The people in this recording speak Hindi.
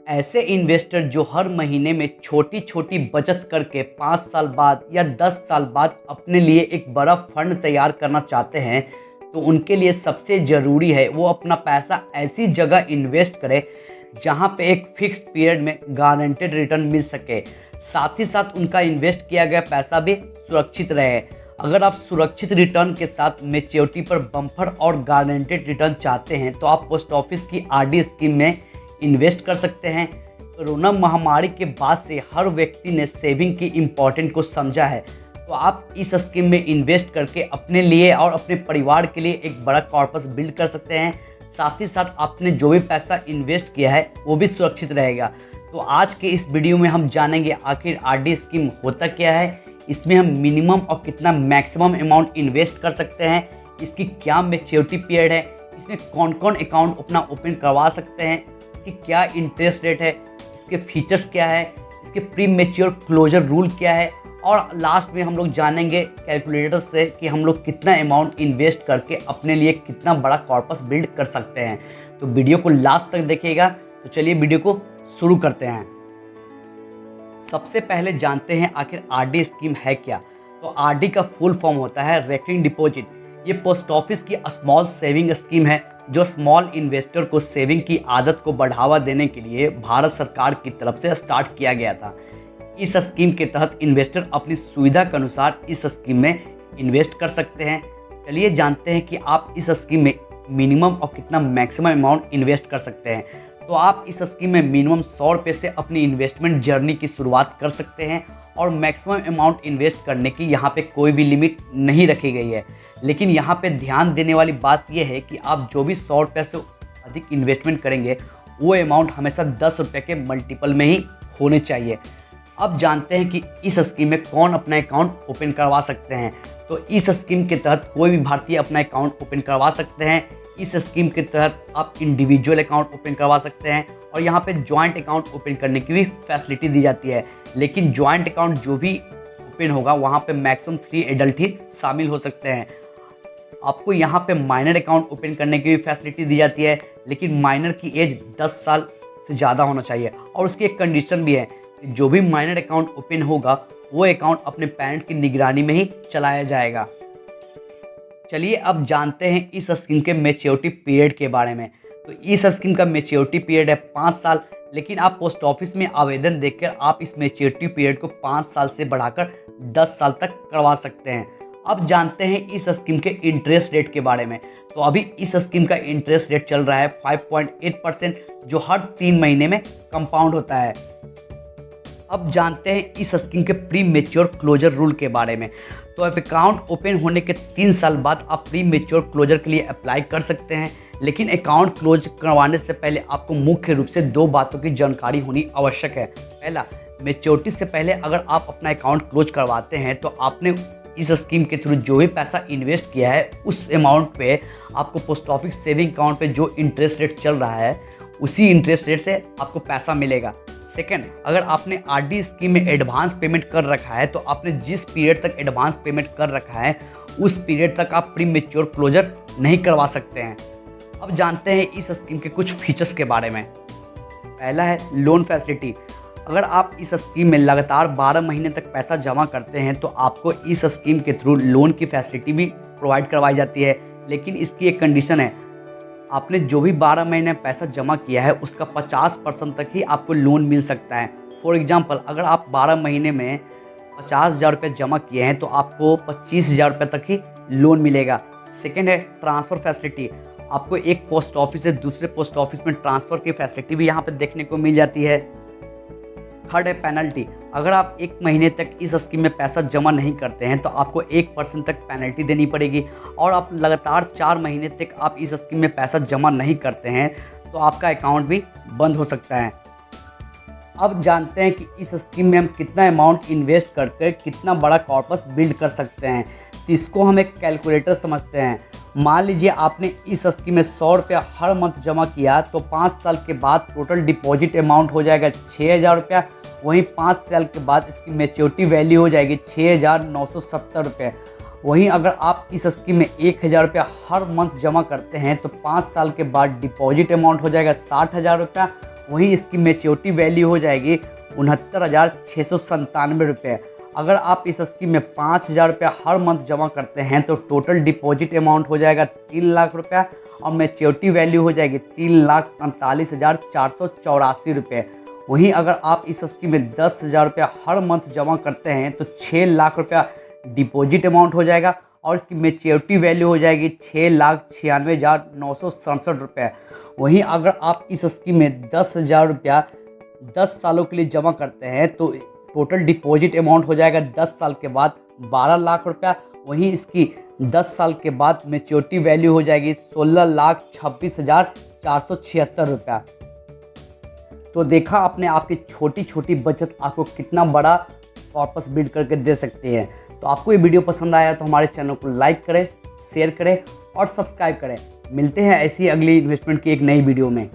ऐसे इन्वेस्टर जो हर महीने में छोटी छोटी बचत करके 5 साल बाद या 10 साल बाद अपने लिए एक बड़ा फंड तैयार करना चाहते हैं, तो उनके लिए सबसे ज़रूरी है वो अपना पैसा ऐसी जगह इन्वेस्ट करे जहां पे एक फिक्स्ड पीरियड में गारंटेड रिटर्न मिल सके। साथ ही साथ उनका इन्वेस्ट किया गया पैसा भी सुरक्षित रहे। अगर आप सुरक्षित रिटर्न के साथ मैच्योरिटी पर बम्पर और गारंटेड रिटर्न चाहते हैं तो आप पोस्ट ऑफिस की आरडी स्कीम में इन्वेस्ट कर सकते हैं। कोरोना महामारी के बाद से हर व्यक्ति ने सेविंग की इम्पोर्टेंट को समझा है, तो आप इस स्कीम में इन्वेस्ट करके अपने लिए और अपने परिवार के लिए एक बड़ा कॉर्पस बिल्ड कर सकते हैं। साथ ही साथ आपने जो भी पैसा इन्वेस्ट किया है वो भी सुरक्षित रहेगा। तो आज के इस वीडियो में हम जानेंगे आखिर आरडी स्कीम होता क्या है, इसमें हम मिनिमम और कितना मैक्सिमम अमाउंट इन्वेस्ट कर सकते हैं, इसकी क्या मैच्योरिटी पीरियड है, इसमें कौन कौन अकाउंट अपना ओपन करवा सकते हैं, इसकी क्या इंटरेस्ट रेट है, इसके फीचर्स क्या है, इसके प्री मैच्योर क्लोजर रूल क्या है, और लास्ट में हम लोग जानेंगे कैलकुलेटर से कि हम लोग कितना अमाउंट इन्वेस्ट करके अपने लिए कितना बड़ा कॉर्पस बिल्ड कर सकते हैं। तो वीडियो को लास्ट तक देखिएगा। तो चलिए वीडियो को शुरू करते हैं। सबसे पहले जानते हैं आखिर आरडी स्कीम है क्या। तो आरडी का फुल फॉर्म होता है रेकरिंग डिपॉजिट। ये पोस्ट ऑफिस की स्मॉल सेविंग स्कीम है जो स्मॉल इन्वेस्टर को सेविंग की आदत को बढ़ावा देने के लिए भारत सरकार की तरफ से स्टार्ट किया गया था। इस स्कीम के तहत इन्वेस्टर अपनी सुविधा के अनुसार इस स्कीम में इन्वेस्ट कर सकते हैं। चलिए जानते हैं कि आप इस स्कीम में मिनिमम और कितना मैक्सिमम अमाउंट इन्वेस्ट कर सकते हैं। तो आप इस स्कीम में मिनिमम 100 रुपये से अपनी इन्वेस्टमेंट जर्नी की शुरुआत कर सकते हैं और मैक्सिमम अमाउंट इन्वेस्ट करने की यहाँ पे कोई भी लिमिट नहीं रखी गई है। लेकिन यहाँ पे ध्यान देने वाली बात यह है कि आप जो भी 100 रुपये से अधिक इन्वेस्टमेंट करेंगे वो अमाउंट हमेशा 10 रुपये के मल्टीपल में ही होने चाहिए। अब जानते हैं कि इस स्कीम में कौन अपना अकाउंट ओपन करवा सकते हैं। तो इस स्कीम के तहत कोई भी भारतीय अपना अकाउंट ओपन करवा सकते हैं। इस स्कीम के तहत आप इंडिविजुअल अकाउंट ओपन करवा सकते हैं और यहाँ पे जॉइंट अकाउंट ओपन करने की भी फैसिलिटी दी जाती है। लेकिन जॉइंट अकाउंट जो भी ओपन होगा वहाँ पे मैक्सिमम 3 एडल्ट ही शामिल हो सकते हैं। आपको यहाँ पे माइनर अकाउंट ओपन करने की भी फैसिलिटी दी जाती है, लेकिन माइनर की एज 10 साल से ज़्यादा होना चाहिए। और उसकी एक कंडीशन भी है, जो भी माइनर अकाउंट ओपन होगा वो अकाउंट अपने पेरेंट की निगरानी में ही चलाया जाएगा। चलिए अब जानते हैं इस स्कीम के मैच्योरिटी पीरियड के बारे में। तो इस स्कीम का मैच्योरिटी पीरियड है 5 साल, लेकिन आप पोस्ट ऑफिस में आवेदन देकर आप इस मैच्योरिटी पीरियड को 5 साल से बढ़ाकर 10 साल तक करवा सकते हैं। अब जानते हैं इस स्कीम के इंटरेस्ट रेट के बारे में। तो अभी इस स्कीम का इंटरेस्ट रेट चल रहा है 5.8%, जो हर 3 महीने में कंपाउंड होता है। अब जानते हैं इस स्कीम के प्री मैच्योर क्लोजर रूल के बारे में। तो अब अकाउंट ओपन होने के 3 साल बाद आप प्री मैच्योर क्लोजर के लिए अप्लाई कर सकते हैं, लेकिन अकाउंट क्लोज करवाने से पहले आपको मुख्य रूप से 2 बातों की जानकारी होनी आवश्यक है। पहला, मैच्योरिटी से पहले अगर आप अपना अकाउंट क्लोज करवाते हैं तो आपने इस स्कीम के थ्रू जो भी पैसा इन्वेस्ट किया है उस अमाउंट पे आपको पोस्ट ऑफिस सेविंग अकाउंट पे जो इंटरेस्ट रेट चल रहा है उसी इंटरेस्ट रेट से आपको पैसा मिलेगा। सेकेंड, अगर आपने आरडी स्कीम में एडवांस पेमेंट कर रखा है तो आपने जिस पीरियड तक एडवांस पेमेंट कर रखा है उस पीरियड तक आप प्री मैच्योर क्लोजर नहीं करवा सकते हैं। अब जानते हैं इस स्कीम के कुछ फीचर्स के बारे में। पहला है लोन फैसिलिटी। अगर आप इस स्कीम में लगातार 12 महीने तक पैसा जमा करते हैं तो आपको इस स्कीम के थ्रू लोन की फैसिलिटी भी प्रोवाइड करवाई जाती है, लेकिन इसकी एक कंडीशन है, आपने जो भी 12 महीने पैसा जमा किया है उसका 50% तक ही आपको लोन मिल सकता है। फॉर एग्जांपल, अगर आप 12 महीने में 50,000 रुपये जमा किए हैं तो आपको 25,000 रुपये तक ही लोन मिलेगा। सेकेंड है ट्रांसफ़र फैसिलिटी। आपको एक पोस्ट ऑफिस से दूसरे पोस्ट ऑफिस में ट्रांसफ़र की फैसिलिटी भी यहाँ पर देखने को मिल जाती है। थर्ड है पेनल्टी। अगर आप 1 महीने तक इस स्कीम में पैसा जमा नहीं करते हैं तो आपको 1% तक पेनल्टी देनी पड़ेगी, और आप लगातार 4 महीने तक आप इस स्कीम में पैसा जमा नहीं करते हैं तो आपका अकाउंट भी बंद हो सकता है। अब जानते हैं कि इस स्कीम में हम कितना अमाउंट इन्वेस्ट करके कितना बड़ा कॉर्पस बिल्ड कर सकते हैं। तो इसको हम एक कैलकुलेटर समझते हैं। मान लीजिए आपने इस स्कीम में 100 रुपया हर मंथ जमा किया तो 5 साल के बाद टोटल डिपॉजिट अमाउंट हो जाएगा 6,000 रुपया। वहीं 5 साल के बाद इसकी मैच्योरिटी वैल्यू हो जाएगी 6,970 रुपये। वहीं अगर आप इस स्कीम में 1,000 रुपया हर मंथ जमा करते हैं तो 5 साल के बाद डिपॉजिट अमाउंट हो जाएगा 60,000 रुपया। वहीं इसकी मैच्योरिटी वैल्यू हो जाएगी 69,697 रुपये। अगर आप इस स्कीम में 5,000 रुपया हर मंथ जमा करते हैं तो टोटल डिपॉजिट अमाउंट हो जाएगा 3 लाख रुपया और मैच्योरिटी वैल्यू हो जाएगी 3,48,484 रुपये। वहीं अगर आप इस स्कीम में 10,000 रुपया हर मंथ जमा करते हैं तो 6 लाख रुपया डिपॉजिट अमाउंट हो जाएगा और इसकी मैच्योरिटी वैल्यू हो जाएगी 6,96,967 रुपये। वहीं अगर आप इस स्कीम में 10,000 रुपया 10 सालों के लिए जमा करते हैं तो टोटल डिपॉजिट अमाउंट हो जाएगा 10 साल के बाद 12 लाख रुपया। वहीं इसकी 10 साल के बाद मैच्योरिटी वैल्यू हो जाएगी 16,26,476 रुपया। तो देखा आपने, आपकी छोटी छोटी बचत आपको कितना बड़ा कॉर्पस बिल्ड करके दे सकती है। तो आपको ये वीडियो पसंद आया तो हमारे चैनल को लाइक करें, शेयर करें और सब्सक्राइब करें। मिलते हैं ऐसी अगली इन्वेस्टमेंट की एक नई वीडियो में।